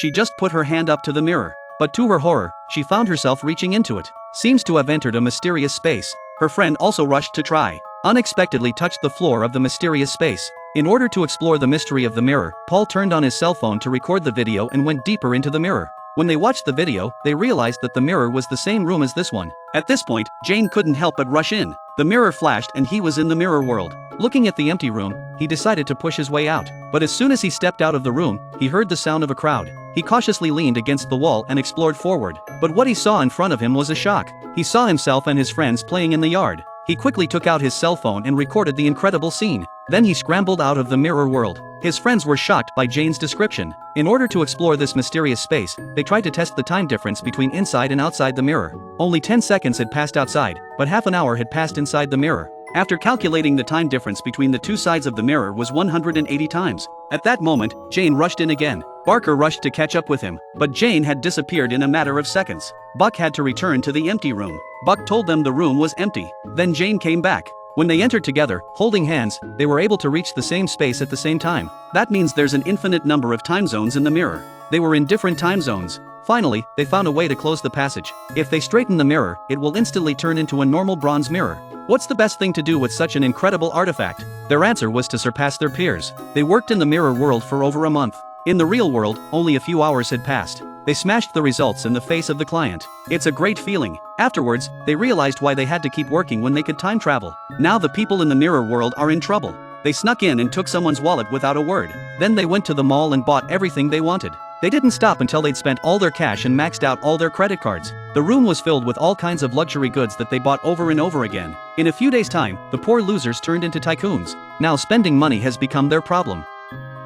She just put her hand up to the mirror, but to her horror, she found herself reaching into it. Seems to have entered a mysterious space. Her friend also rushed to try. Unexpectedly touched the floor of the mysterious space. In order to explore the mystery of the mirror, Paul turned on his cell phone to record the video and went deeper into the mirror. When they watched the video, they realized that the mirror was the same room as this one. At this point, Jane couldn't help but rush in. The mirror flashed and he was in the mirror world. Looking at the empty room, he decided to push his way out. But as soon as he stepped out of the room, he heard the sound of a crowd. He cautiously leaned against the wall and explored forward. But what he saw in front of him was a shock. He saw himself and his friends playing in the yard. He quickly took out his cell phone and recorded the incredible scene. Then he scrambled out of the mirror world. His friends were shocked by Jane's description. In order to explore this mysterious space, they tried to test the time difference between inside and outside the mirror. Only 10 seconds had passed outside, but half an hour had passed inside the mirror. After calculating, the time difference between the two sides of the mirror was 180 times. At that moment, Jane rushed in again. Barker rushed to catch up with him, but Jane had disappeared in a matter of seconds. Buck had to return to the empty room. Buck told them the room was empty. Then Jane came back. When they entered together, holding hands, they were able to reach the same space at the same time. That means there's an infinite number of time zones in the mirror. They were in different time zones. Finally, they found a way to close the passage. If they straighten the mirror, it will instantly turn into a normal bronze mirror. What's the best thing to do with such an incredible artifact? Their answer was to surpass their peers. They worked in the mirror world for over a month. In the real world, only a few hours had passed. They smashed the results in the face of the client. It's a great feeling. Afterwards, they realized why they had to keep working when they could time travel. Now the people in the mirror world are in trouble. They snuck in and took someone's wallet without a word. Then they went to the mall and bought everything they wanted. They didn't stop until they'd spent all their cash and maxed out all their credit cards. The room was filled with all kinds of luxury goods that they bought over and over again. In a few days' time, the poor losers turned into tycoons. Now spending money has become their problem.